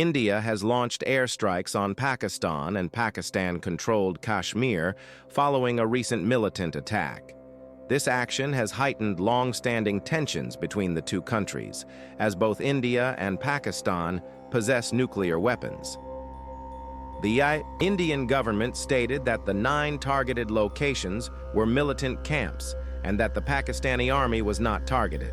India has launched airstrikes on Pakistan and Pakistan-controlled Kashmir following a recent militant attack. This action has heightened long-standing tensions between the two countries, as both India and Pakistan possess nuclear weapons. The Indian government stated that the 9 targeted locations were militant camps and that the Pakistani army was not targeted.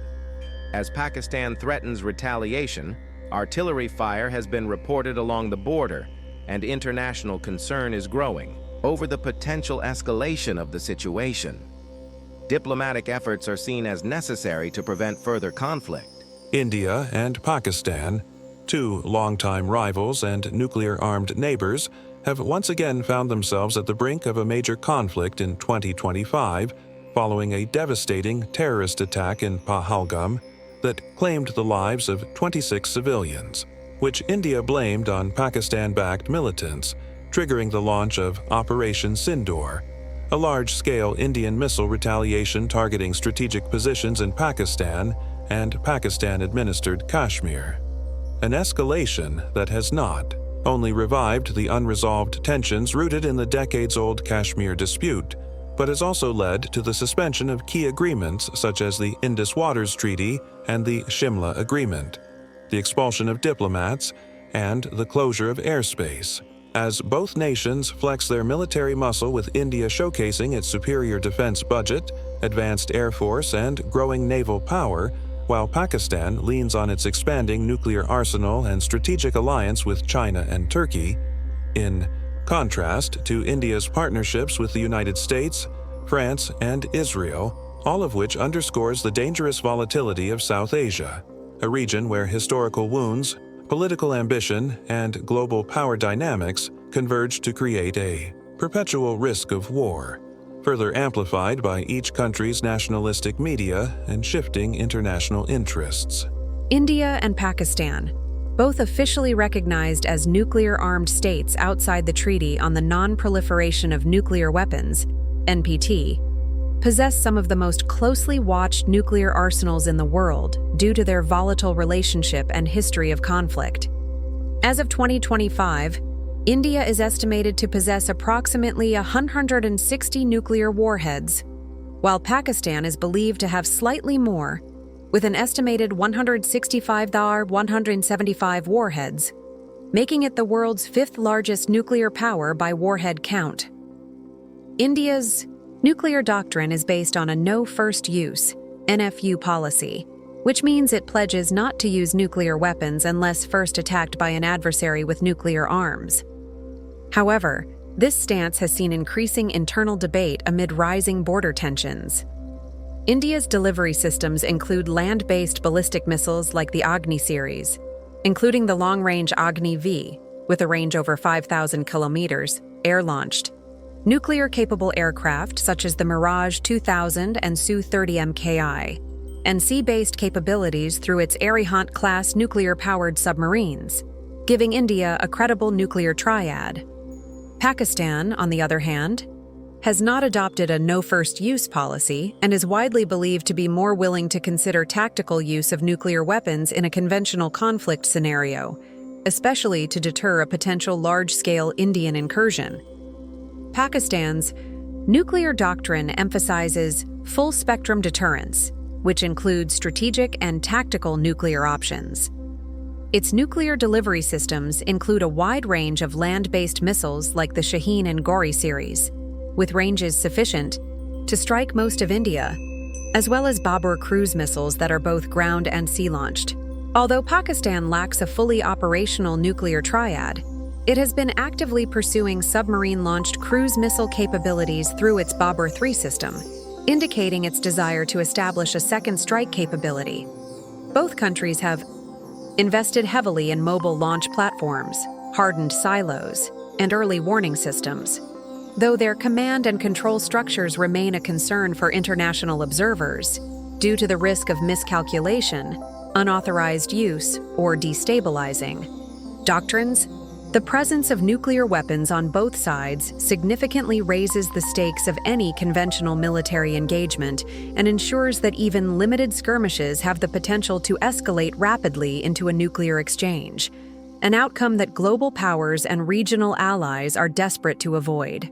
As Pakistan threatens retaliation, artillery fire has been reported along the border, and international concern is growing over the potential escalation of the situation. Diplomatic efforts are seen as necessary to prevent further conflict. India and Pakistan, two longtime rivals and nuclear-armed neighbors, have once again found themselves at the brink of a major conflict in 2025 following a devastating terrorist attack in Pahalgam that claimed the lives of 26 civilians, which India blamed on Pakistan-backed militants, triggering the launch of Operation Sindoor, a large-scale Indian missile retaliation targeting strategic positions in Pakistan and Pakistan-administered Kashmir. An escalation that has not only revived the unresolved tensions rooted in the decades-old Kashmir dispute, but has also led to the suspension of key agreements such as the Indus Waters Treaty and the Shimla Agreement, the expulsion of diplomats, and the closure of airspace, as both nations flex their military muscle, with India showcasing its superior defense budget, advanced air force, and growing naval power, while Pakistan leans on its expanding nuclear arsenal and strategic alliance with China and Turkey, in contrast to India's partnerships with the United States, France, and Israel, all of which underscores the dangerous volatility of South Asia, a region where historical wounds, political ambition, and global power dynamics converge to create a perpetual risk of war, further amplified by each country's nationalistic media and shifting international interests. India and Pakistan, both officially recognized as nuclear-armed states outside the Treaty on the Non-Proliferation of Nuclear Weapons, NPT, possess some of the most closely watched nuclear arsenals in the world due to their volatile relationship and history of conflict. As of 2025, India is estimated to possess approximately 160 nuclear warheads, while Pakistan is believed to have slightly more, with an estimated 175 warheads, making it the world's 5th largest nuclear power by warhead count. India's nuclear doctrine is based on a no first use (NFU) policy, which means it pledges not to use nuclear weapons unless first attacked by an adversary with nuclear arms. However, this stance has seen increasing internal debate amid rising border tensions. India's delivery systems include land-based ballistic missiles like the Agni series, including the long-range Agni V, with a range over 5,000 kilometers, air-launched, nuclear-capable aircraft such as the Mirage 2000 and Su-30 MKI, and sea-based capabilities through its Arihant-class nuclear-powered submarines, giving India a credible nuclear triad. Pakistan, on the other hand, has not adopted a no-first-use policy and is widely believed to be more willing to consider tactical use of nuclear weapons in a conventional conflict scenario, especially to deter a potential large-scale Indian incursion. Pakistan's nuclear doctrine emphasizes full-spectrum deterrence, which includes strategic and tactical nuclear options. Its nuclear delivery systems include a wide range of land-based missiles like the Shaheen and Gauri series, with ranges sufficient to strike most of India, as well as Babur cruise missiles that are both ground and sea-launched. Although Pakistan lacks a fully operational nuclear triad, it has been actively pursuing submarine-launched cruise missile capabilities through its Babur 3 system, indicating its desire to establish a second strike capability. Both countries have invested heavily in mobile launch platforms, hardened silos, and early warning systems, though their command and control structures remain a concern for international observers due to the risk of miscalculation, unauthorized use, or destabilizing doctrines. The presence of nuclear weapons on both sides significantly raises the stakes of any conventional military engagement and ensures that even limited skirmishes have the potential to escalate rapidly into a nuclear exchange. an outcome that global powers and regional allies are desperate to avoid.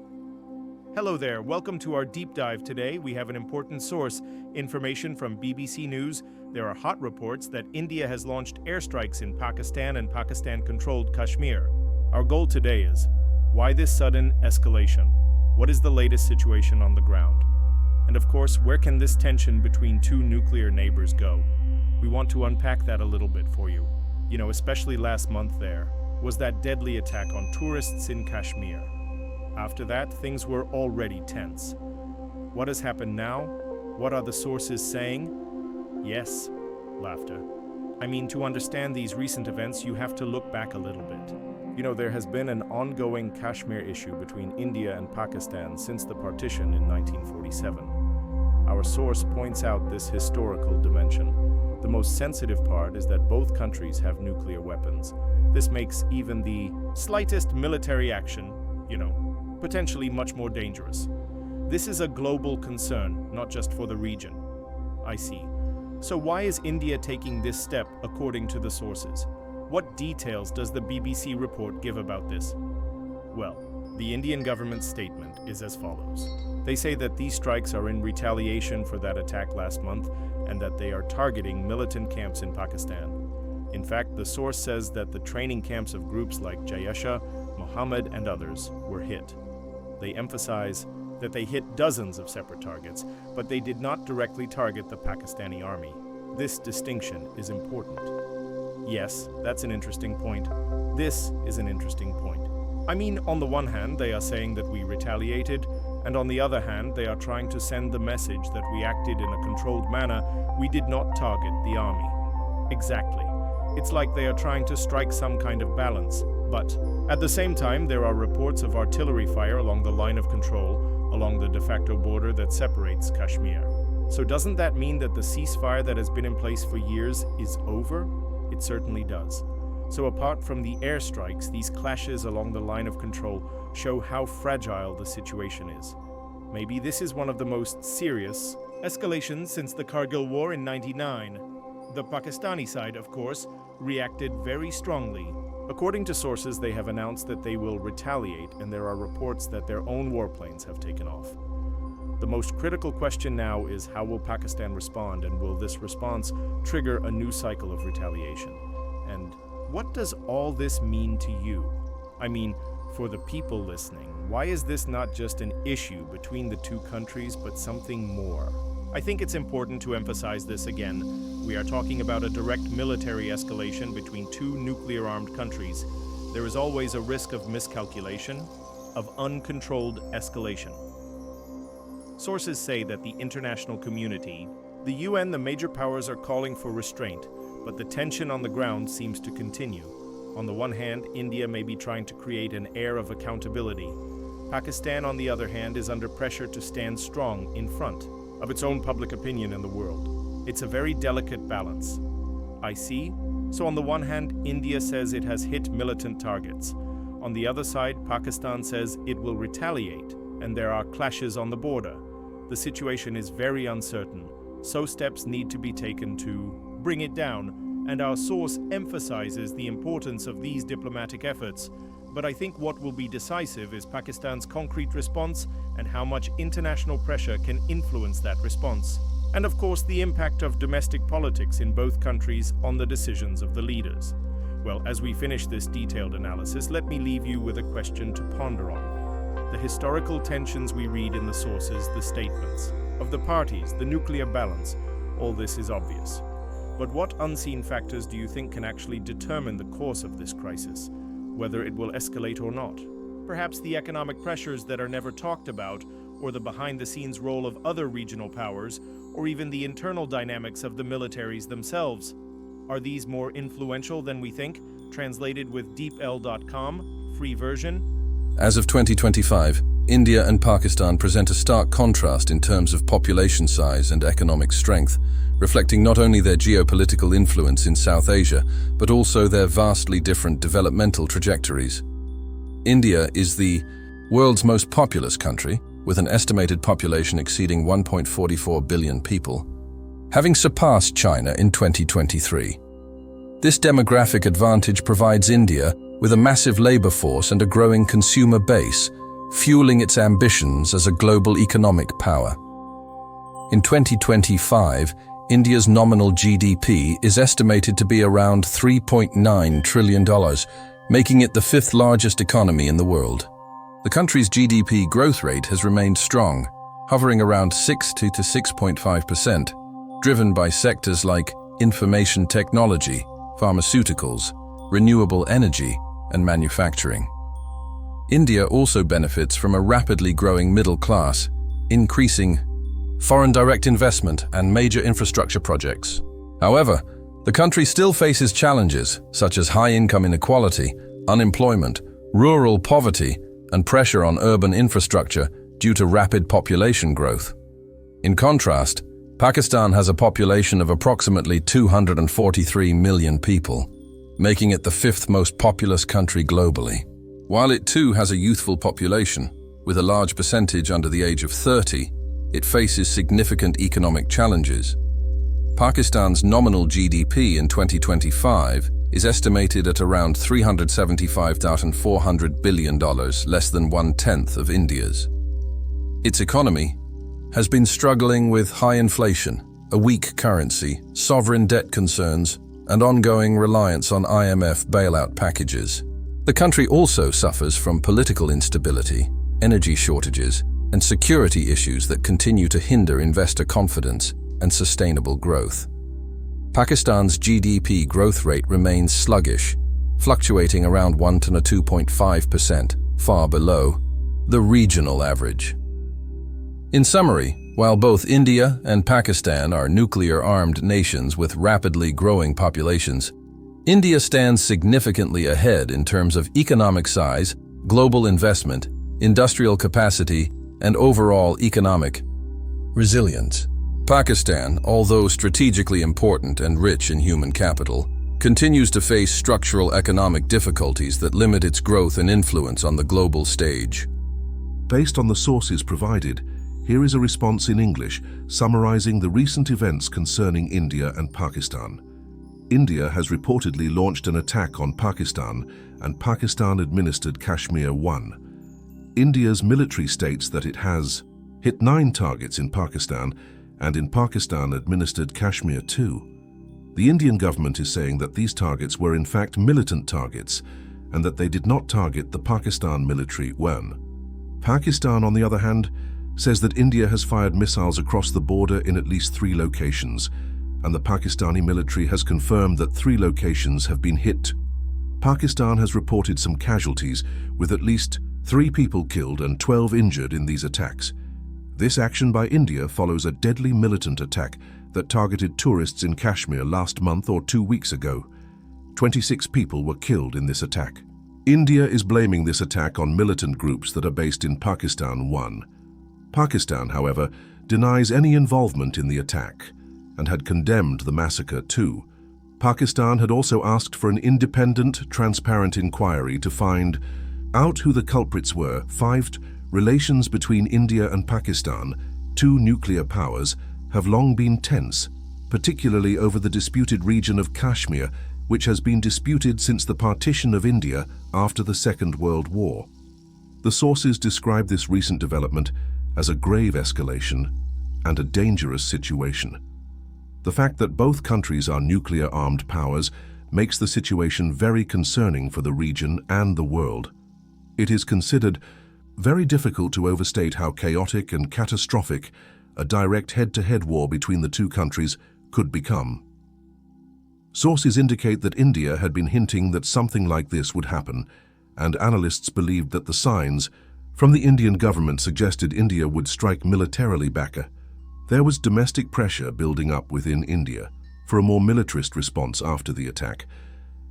Hello there, welcome to our deep dive today. We have an important source, information from BBC News. There are hot reports that India has launched airstrikes in Pakistan and Pakistan-controlled Kashmir. Our goal today is, why this sudden escalation? What is the latest situation on the ground? And of course, where can this tension between two nuclear neighbors go? We want to unpack that a little bit for you. Especially last month there was that deadly attack on tourists in Kashmir. After that, things were already tense. What has happened now? What are the sources saying? Yes, laughter. To understand these recent events, you have to look back a little bit. There has been an ongoing Kashmir issue between India and Pakistan since the partition in 1947. Our source points out this historical dimension. The most sensitive part is that both countries have nuclear weapons. This makes even the slightest military action, potentially much more dangerous. This is a global concern, not just for the region. I see. So why is India taking this step according to the sources? What details does the BBC report give about this? Well, the Indian government's statement is as follows. They say that these strikes are in retaliation for that attack last month and that they are targeting militant camps in Pakistan. In fact, the source says that the training camps of groups like Jaish-e-Mohammed and others were hit. They emphasize that they hit dozens of separate targets, but they did not directly target the Pakistani army. This distinction is important. Yes, that's an interesting point. This is an interesting point. On the one hand, they are saying that we retaliated, and on the other hand, they are trying to send the message that we acted in a controlled manner. We did not target the army. Exactly. It's like they are trying to strike some kind of balance. But at the same time, there are reports of artillery fire along the line of control, along the de facto border that separates Kashmir. So doesn't that mean that the ceasefire that has been in place for years is over? It certainly does. So apart from the airstrikes, these clashes along the line of control show how fragile the situation is. Maybe this is one of the most serious escalations since the Kargil War in '99. The Pakistani side, of course, reacted very strongly. According to sources, they have announced that they will retaliate, and there are reports that their own warplanes have taken off. The most critical question now is how will Pakistan respond, and will this response trigger a new cycle of retaliation? And what does all this mean to you? For the people listening, why is this not just an issue between the two countries, but something more? I think it's important to emphasize this again. We are talking about a direct military escalation between two nuclear-armed countries. There is always a risk of miscalculation, of uncontrolled escalation. Sources say that the international community, the UN, the major powers are calling for restraint, but the tension on the ground seems to continue. On the one hand, India may be trying to create an air of accountability. Pakistan, on the other hand, is under pressure to stand strong in front of its own public opinion in the world. It's a very delicate balance. I see. So on the one hand, India says it has hit militant targets. On the other side, Pakistan says it will retaliate, and there are clashes on the border. The situation is very uncertain, so steps need to be taken to bring it down, and our source emphasizes the importance of these diplomatic efforts. But I think what will be decisive is Pakistan's concrete response and how much international pressure can influence that response. And of course, the impact of domestic politics in both countries on the decisions of the leaders. Well, as we finish this detailed analysis, let me leave you with a question to ponder on. The historical tensions we read in the sources, the statements of the parties, the nuclear balance, all this is obvious. But what unseen factors do you think can actually determine the course of this crisis, whether it will escalate or not? Perhaps the economic pressures that are never talked about, or the behind-the-scenes role of other regional powers, or even the internal dynamics of the militaries themselves. Are these more influential than we think? Translated with deepl.com, free version. As of 2025, India and Pakistan present a stark contrast in terms of population size and economic strength, reflecting not only their geopolitical influence in South Asia, but also their vastly different developmental trajectories. India is the world's most populous country, with an estimated population exceeding 1.44 billion people, having surpassed China in 2023. This demographic advantage provides India with a massive labor force and a growing consumer base, fueling its ambitions as a global economic power. In 2025, India's nominal GDP is estimated to be around $3.9 trillion, making it the fifth largest economy in the world. The country's GDP growth rate has remained strong, hovering around 6 to 6.5%, driven by sectors like information technology, pharmaceuticals, renewable energy, and manufacturing. India also benefits from a rapidly growing middle class, increasing foreign direct investment and major infrastructure projects. However, the country still faces challenges such as high income inequality, unemployment, rural poverty, and pressure on urban infrastructure due to rapid population growth. In contrast, Pakistan has a population of approximately 243 million people, making it the fifth most populous country globally. While it too has a youthful population, with a large percentage under the age of 30, it faces significant economic challenges. Pakistan's nominal GDP in 2025 is estimated at around $375,400 billion, less than one-tenth of India's. Its economy has been struggling with high inflation, a weak currency, sovereign debt concerns, and ongoing reliance on IMF bailout packages. The country also suffers from political instability, energy shortages, and security issues that continue to hinder investor confidence and sustainable growth. Pakistan's GDP growth rate remains sluggish, fluctuating around 1 to 2.5%, far below the regional average. In summary, while both India and Pakistan are nuclear-armed nations with rapidly growing populations, India stands significantly ahead in terms of economic size, global investment, industrial capacity, and overall economic resilience. Pakistan, although strategically important and rich in human capital, continues to face structural economic difficulties that limit its growth and influence on the global stage. Based on the sources provided, here is a response in English summarizing the recent events concerning India and Pakistan. India has reportedly launched an attack on Pakistan and Pakistan-administered Kashmir 1. India's military states that it has hit 9 targets in Pakistan and in Pakistan-administered Kashmir 2. The Indian government is saying that these targets were in fact militant targets and that they did not target the Pakistan military 1. Pakistan, on the other hand, says that India has fired missiles across the border in at least 3 locations, and the Pakistani military has confirmed that 3 locations have been hit. Pakistan has reported some casualties, with at least 3 people killed and 12 injured in these attacks. This action by India follows a deadly militant attack that targeted tourists in Kashmir last month or 2 weeks ago. 26 people were killed in this attack. India is blaming this attack on militant groups that are based in Pakistan 1. Pakistan, however, denies any involvement in the attack and had condemned the massacre too. Pakistan had also asked for an independent, transparent inquiry to find out who the culprits were. 5. Relations between India and Pakistan, 2 nuclear powers, have long been tense, particularly over the disputed region of Kashmir, which has been disputed since the partition of India after the Second World War. The sources describe this recent development as a grave escalation and a dangerous situation. The fact that both countries are nuclear-armed powers makes the situation very concerning for the region and the world. It is considered very difficult to overstate how chaotic and catastrophic a direct head-to-head war between the 2 countries could become. Sources indicate that India had been hinting that something like this would happen, and analysts believed that the signs from the Indian government suggested India would strike militarily back. There was domestic pressure building up within India for a more militarist response after the attack,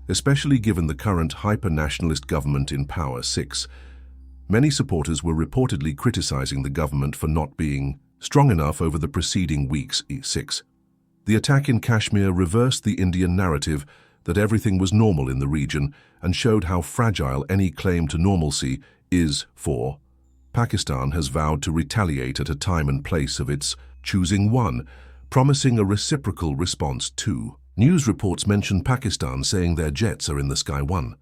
especially given the current hyper-nationalist government in power. 6. Many supporters were reportedly criticizing the government for not being strong enough over the preceding weeks. 6. The attack in Kashmir reversed the Indian narrative that everything was normal in the region and showed how fragile any claim to normalcy is. 4. Pakistan has vowed to retaliate at a time and place of its choosing. 1. Promising a reciprocal response. 2. News reports mention Pakistan saying their jets are in the Sky 1.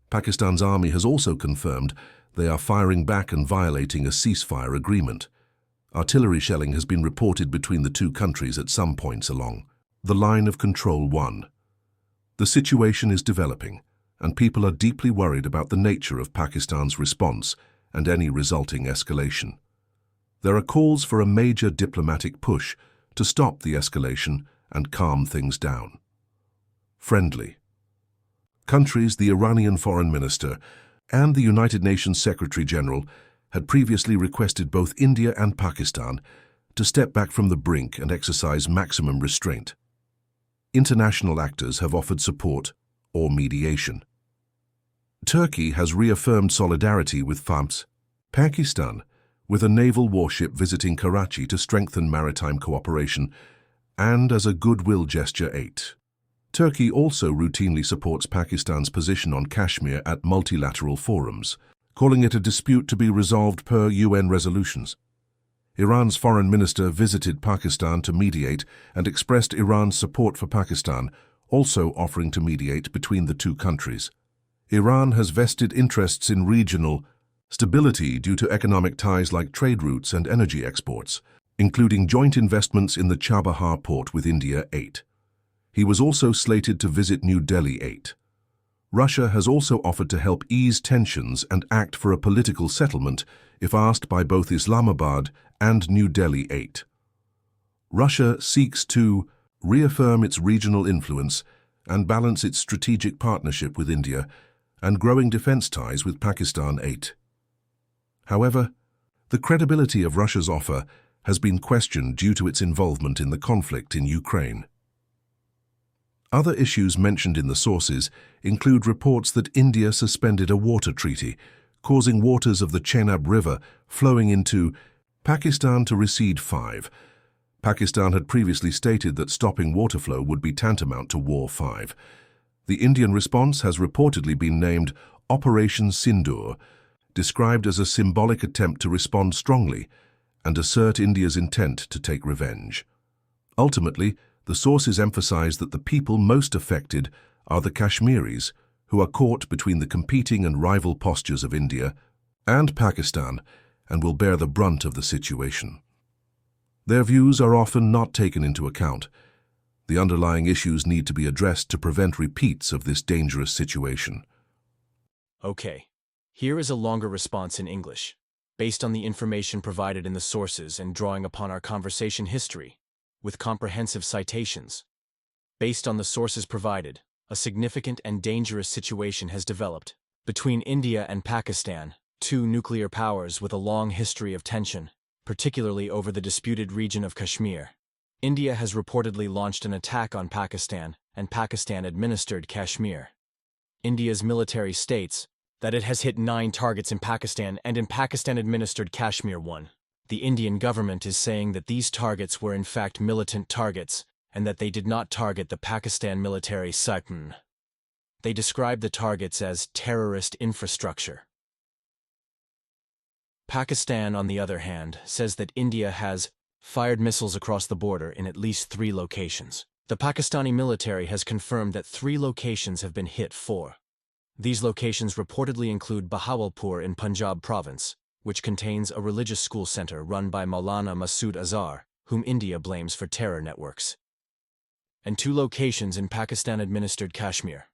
Pakistan's army has also confirmed they are firing back and violating a ceasefire agreement. Artillery shelling has been reported between the two countries at some points along the line of control 1. The situation is developing, and people are deeply worried about the nature of Pakistan's response and any resulting escalation. There are calls for a major diplomatic push to stop the escalation and calm things down. Friendly. Countries, the Iranian Foreign Minister and the United Nations Secretary General had previously requested both India and Pakistan to step back from the brink and exercise maximum restraint. International actors have offered support or mediation. Turkey has reaffirmed solidarity with FAMS. Pakistan, with a naval warship visiting Karachi to strengthen maritime cooperation, and as a goodwill gesture 8. Turkey also routinely supports Pakistan's position on Kashmir at multilateral forums, calling it a dispute to be resolved per UN resolutions. Iran's foreign minister visited Pakistan to mediate and expressed Iran's support for Pakistan, also offering to mediate between the two countries. Iran has vested interests in regional stability due to economic ties like trade routes and energy exports, including joint investments in the Chabahar port with India 8. He was also slated to visit New Delhi 8. Russia has also offered to help ease tensions and act for a political settlement if asked by both Islamabad and New Delhi 8. Russia seeks to reaffirm its regional influence and balance its strategic partnership with India and growing defense ties with Pakistan 8. However, the credibility of Russia's offer has been questioned due to its involvement in the conflict in Ukraine. Other issues mentioned in the sources include reports that India suspended a water treaty, causing waters of the Chenab River flowing into Pakistan to recede 5. Pakistan had previously stated that stopping water flow would be tantamount to War 5. The Indian response has reportedly been named Operation Sindoor, described as a symbolic attempt to respond strongly and assert India's intent to take revenge. Ultimately, the sources emphasize that the people most affected are the Kashmiris, who are caught between the competing and rival postures of India and Pakistan and will bear the brunt of the situation. Their views are often not taken into account. The underlying issues need to be addressed to prevent repeats of this dangerous situation. Okay, here is a longer response in English, based on the information provided in the sources and drawing upon our conversation history, with comprehensive citations. Based on the sources provided, a significant and dangerous situation has developed between India and Pakistan, two nuclear powers with a long history of tension, particularly over the disputed region of Kashmir. India has reportedly launched an attack on Pakistan, and Pakistan-administered Kashmir. India's military states that it has hit 9 targets in Pakistan and in Pakistan-administered Kashmir 1. The Indian government is saying that these targets were in fact militant targets and that they did not target the Pakistan military site. They describe the targets as terrorist infrastructure. Pakistan, on the other hand, says that India has fired missiles across the border in at least 3 locations. The Pakistani military has confirmed that 3 locations have been hit. These locations reportedly include Bahawalpur in Punjab province, which contains a religious school center run by Maulana Masood Azhar, whom India blames for terror networks, and 2 locations in Pakistan-administered Kashmir,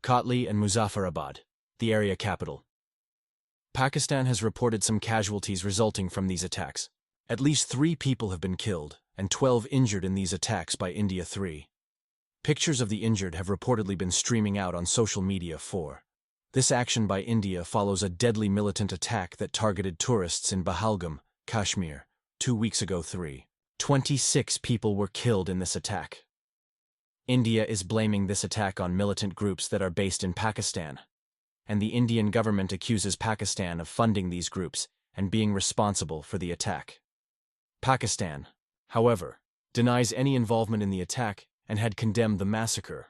Kotli and Muzaffarabad, the area capital. Pakistan has reported some casualties resulting from these attacks. At least 3 people have been killed and 12 injured in these attacks by India 3. Pictures of the injured have reportedly been streaming out on social media 4. This action by India follows a deadly militant attack that targeted tourists in Pahalgam, Kashmir, 2 weeks ago. 26 people were killed in this attack. India is blaming this attack on militant groups that are based in Pakistan, and the Indian government accuses Pakistan of funding these groups and being responsible for the attack. Pakistan, however, denies any involvement in the attack and had condemned the massacre.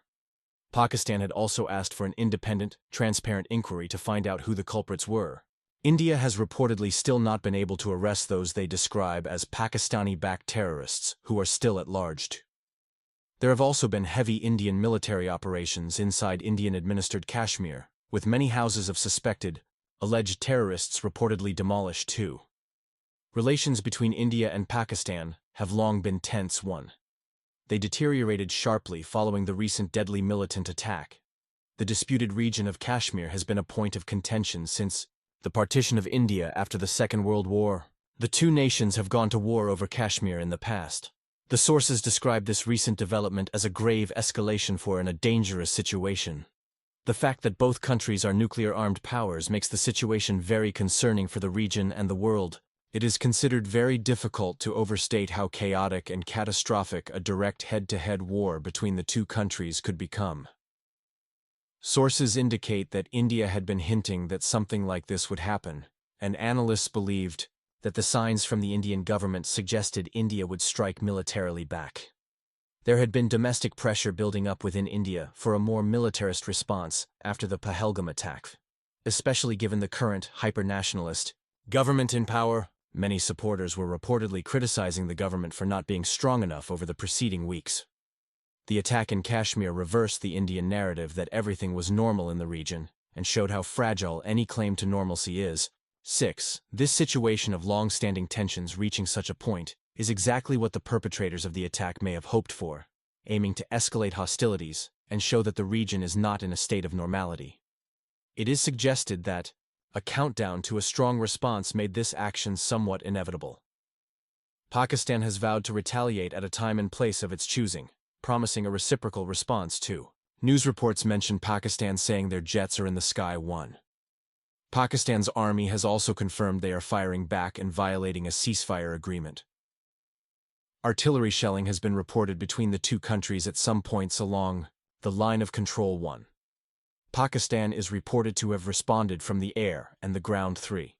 Pakistan had also asked for an independent, transparent inquiry to find out who the culprits were. India has reportedly still not been able to arrest those they describe as Pakistani-backed terrorists who are still at large. There have also been heavy Indian military operations inside Indian-administered Kashmir, with many houses of suspected, alleged terrorists reportedly demolished too. Relations between India and Pakistan have long been tense. They deteriorated sharply following the recent deadly militant attack. The disputed region of Kashmir has been a point of contention since the partition of India after the Second World War. The two nations have gone to war over Kashmir in the past. The sources describe this recent development as a grave escalation for a dangerous situation. The fact that both countries are nuclear-armed powers makes the situation very concerning for the region and the world. It is considered very difficult to overstate how chaotic and catastrophic a direct head-to-head war between the two countries could become. Sources indicate that India had been hinting that something like this would happen, and analysts believed that the signs from the Indian government suggested India would strike militarily back. There had been domestic pressure building up within India for a more militarist response after the Pahalgam attack, especially given the current hyper-nationalist government in power. Many supporters were reportedly criticizing the government for not being strong enough over the preceding weeks. The attack in Kashmir reversed the Indian narrative that everything was normal in the region and showed how fragile any claim to normalcy is. 6. This situation of long-standing tensions reaching such a point is exactly what the perpetrators of the attack may have hoped for, aiming to escalate hostilities and show that the region is not in a state of normality. It is suggested that a countdown to a strong response made this action somewhat inevitable. Pakistan has vowed to retaliate at a time and place of its choosing, promising a reciprocal response too. News reports mention Pakistan saying their jets are in the sky. Pakistan's army has also confirmed they are firing back and violating a ceasefire agreement. Artillery shelling has been reported between the two countries at some points along the line of control. Pakistan is reported to have responded from the air and the ground. 3.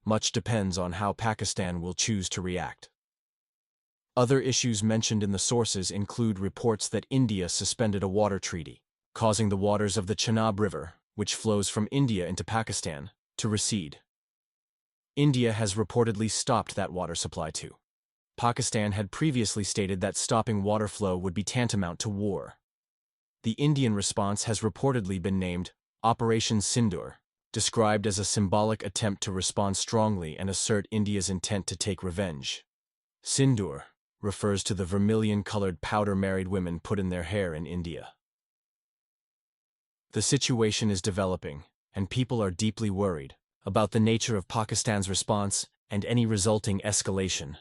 Much depends on how Pakistan will choose to react. Other issues mentioned in the sources include reports that India suspended a water treaty, causing the waters of the Chenab River, which flows from India into Pakistan, to recede. India has reportedly stopped that water supply too. Pakistan had previously stated that stopping water flow would be tantamount to war. The Indian response has reportedly been named Operation Sindoor, described as a symbolic attempt to respond strongly and assert India's intent to take revenge. Sindoor refers to the vermilion-colored powder married women put in their hair in India. The situation is developing, and people are deeply worried about the nature of Pakistan's response and any resulting escalation.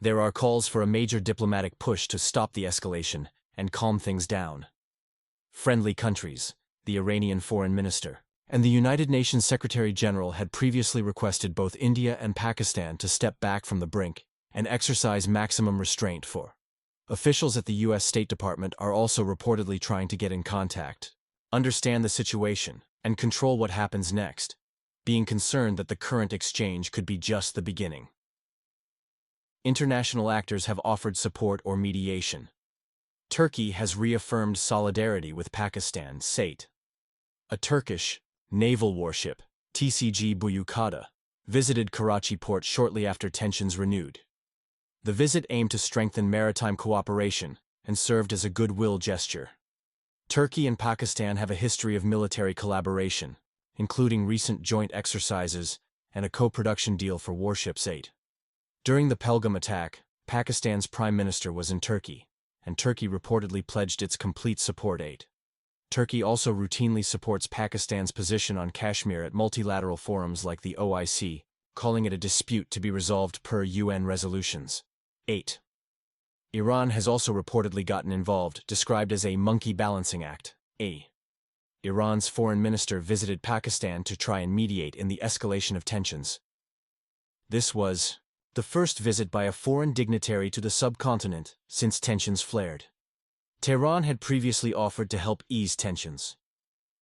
There are calls for a major diplomatic push to stop the escalation and calm things down. Friendly countries, the Iranian foreign minister, and the United Nations Secretary General had previously requested both India and Pakistan to step back from the brink and exercise maximum restraint. Officials at the U.S. State Department are also reportedly trying to get in contact, understand the situation, and control what happens next, being concerned that the current exchange could be just the beginning. International actors have offered support or mediation. Turkey has reaffirmed solidarity with Pakistan. A Turkish naval warship, TCG Buyukada, visited Karachi port shortly after tensions renewed. The visit aimed to strengthen maritime cooperation and served as a goodwill gesture. Turkey and Pakistan have a history of military collaboration, including recent joint exercises and a co-production deal for warships. During the Pahalgam attack, Pakistan's prime minister was in Turkey, and Turkey reportedly pledged its complete support. Turkey also routinely supports Pakistan's position on Kashmir at multilateral forums like the OIC, calling it a dispute to be resolved per UN resolutions. 8. Iran has also reportedly gotten involved, described as a monkey balancing act. Iran's foreign minister visited Pakistan to try and mediate in the escalation of tensions. This was the first visit by a foreign dignitary to the subcontinent since tensions flared. Tehran had previously offered to help ease tensions.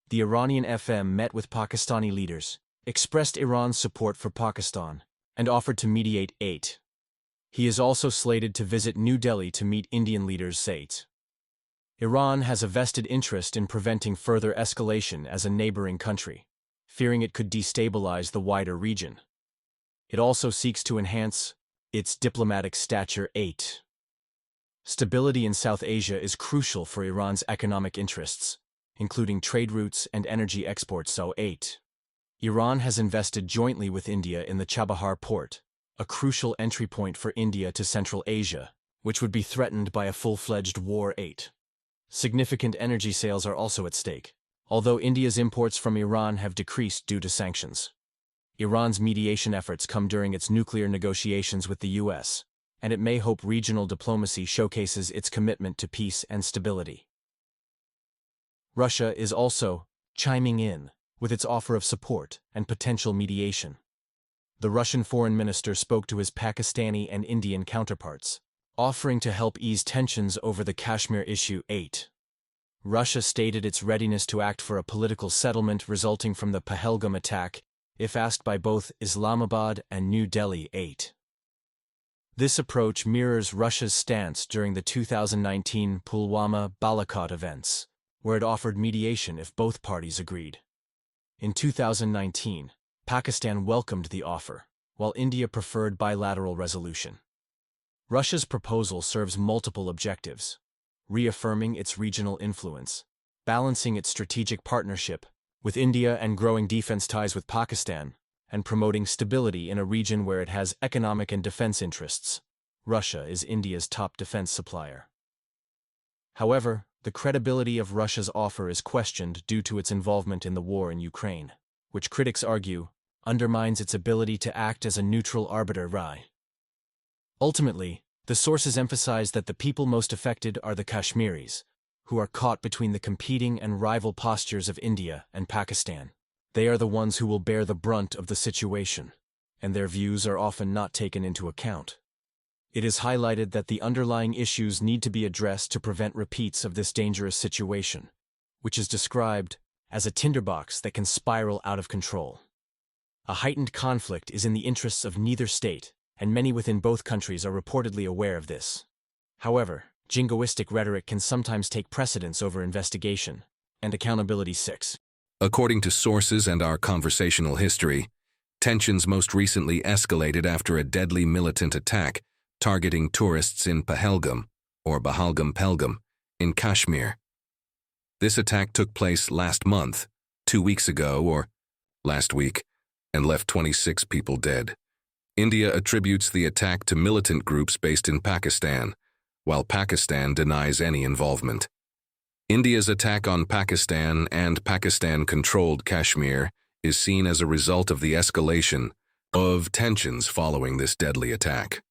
The Iranian FM met with Pakistani leaders, expressed Iran's support for Pakistan, and offered to mediate. He is also slated to visit New Delhi to meet Indian leaders. Iran has a vested interest in preventing further escalation as a neighboring country, fearing it could destabilize the wider region. It also seeks to enhance its diplomatic stature. Stability in South Asia is crucial for Iran's economic interests, including trade routes and energy exports. So 8. Iran has invested jointly with India in the Chabahar port, a crucial entry point for India to Central Asia, which would be threatened by a full-fledged war. 8. Significant energy sales are also at stake, although India's imports from Iran have decreased due to sanctions. Iran's mediation efforts come during its nuclear negotiations with the U.S., and it may hope regional diplomacy showcases its commitment to peace and stability. Russia is also chiming in with its offer of support and potential mediation. The Russian foreign minister spoke to his Pakistani and Indian counterparts, offering to help ease tensions over the Kashmir issue. 8. Russia stated its readiness to act for a political settlement resulting from the Pahalgam attack, if asked by both Islamabad and New Delhi. 8. This approach mirrors Russia's stance during the 2019 Pulwama-Balakot events, where it offered mediation if both parties agreed. In 2019, Pakistan welcomed the offer, while India preferred bilateral resolution. Russia's proposal serves multiple objectives: reaffirming its regional influence, balancing its strategic partnership with India and growing defense ties with Pakistan, and promoting stability in a region where it has economic and defense interests. Russia is India's top defense supplier. However, the credibility of Russia's offer is questioned due to its involvement in the war in Ukraine, which critics argue undermines its ability to act as a neutral arbiter. Ultimately, the sources emphasize that the people most affected are the Kashmiris, who are caught between the competing and rival postures of India and Pakistan. They are the ones who will bear the brunt of the situation, and their views are often not taken into account. It is highlighted that the underlying issues need to be addressed to prevent repeats of this dangerous situation, which is described as a tinderbox that can spiral out of control. A heightened conflict is in the interests of neither state, and many within both countries are reportedly aware of this. However, jingoistic rhetoric can sometimes take precedence over investigation and accountability. 6. According to sources and our conversational history, tensions most recently escalated after a deadly militant attack targeting tourists in Pahalgam, or Pahalgam, in Kashmir. This attack took place last month, 2 weeks ago, or last week, and left 26 people dead. India attributes the attack to militant groups based in Pakistan, while Pakistan denies any involvement. India's attack on Pakistan and Pakistan-controlled Kashmir is seen as a result of the escalation of tensions following this deadly attack.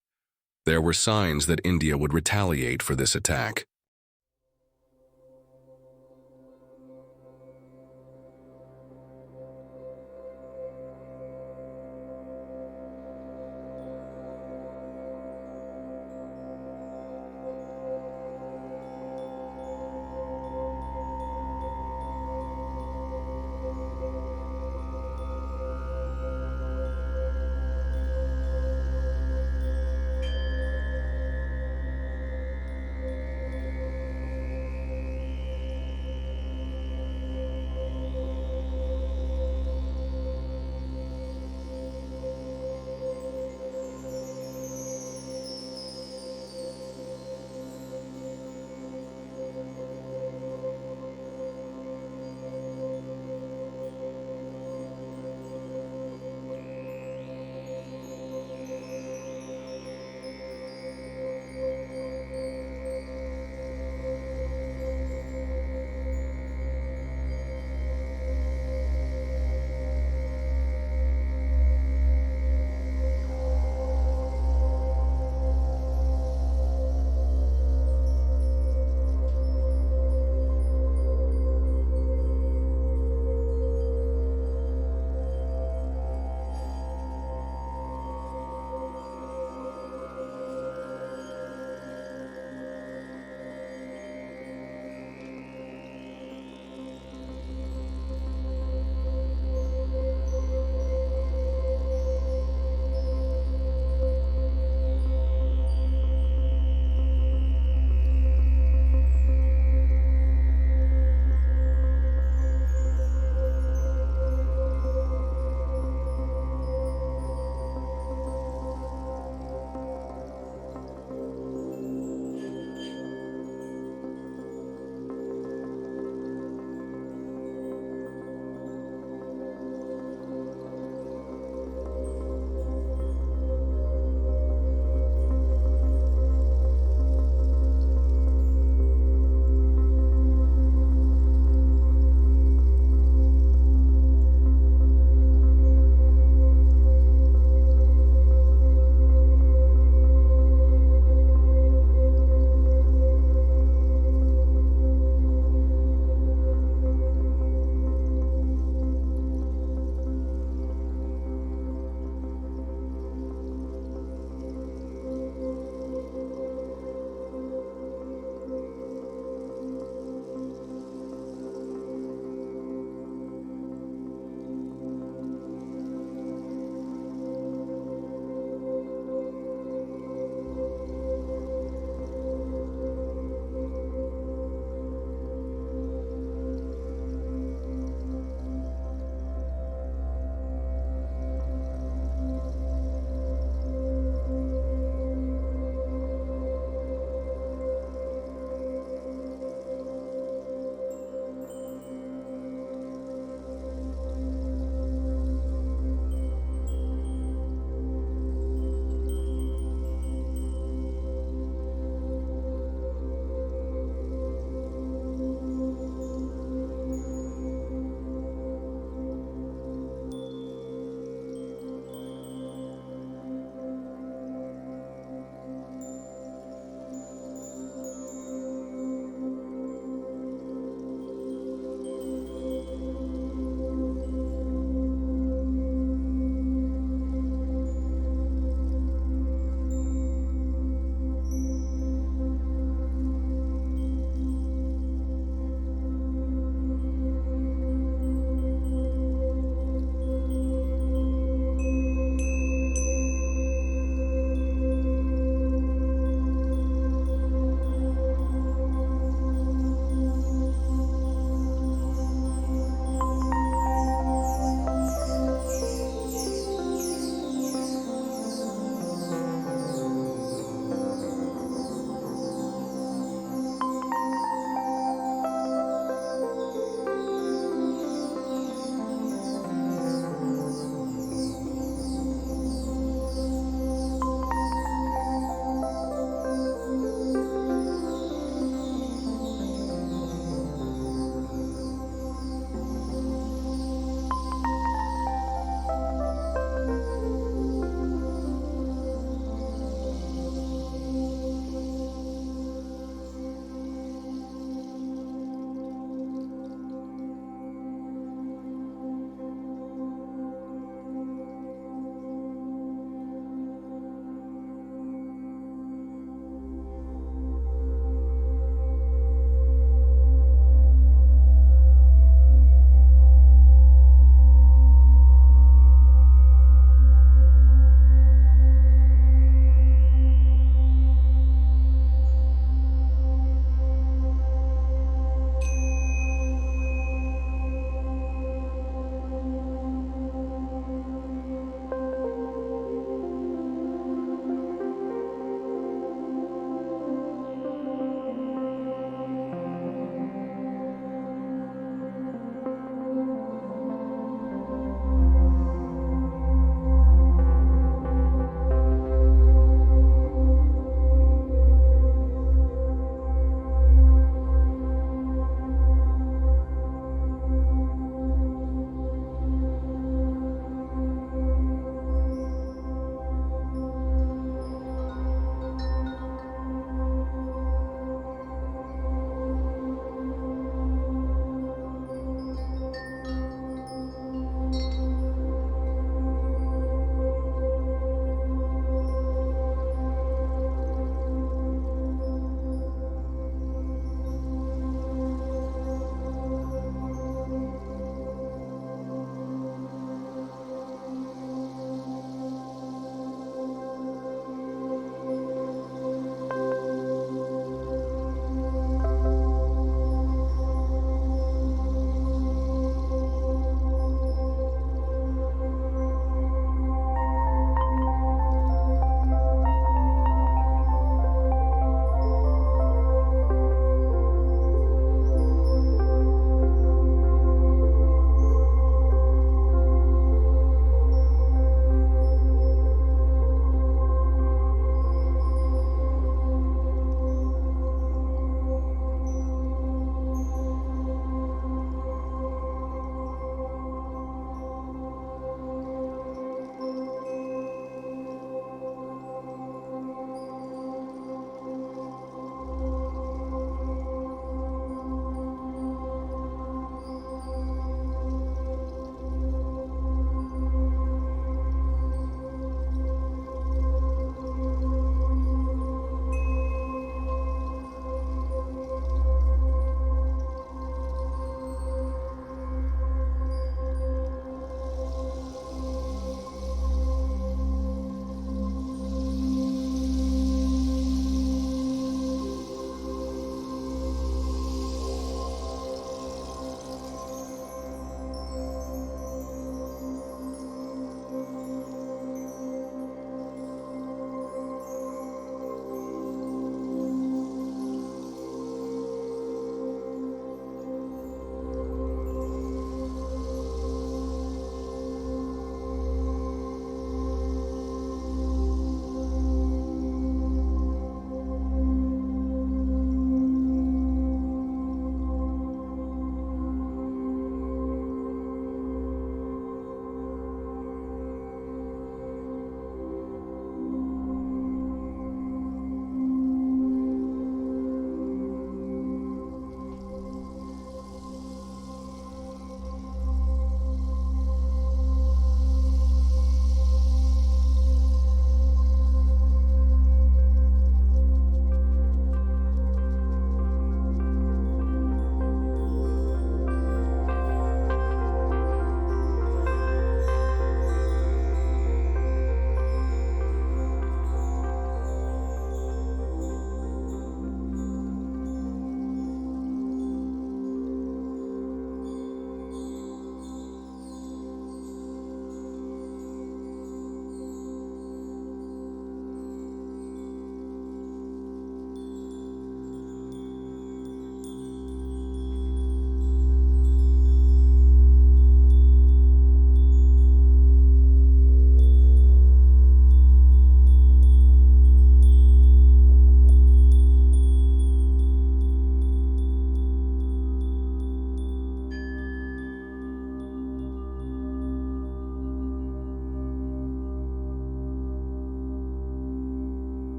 There were signs that India would retaliate for this attack.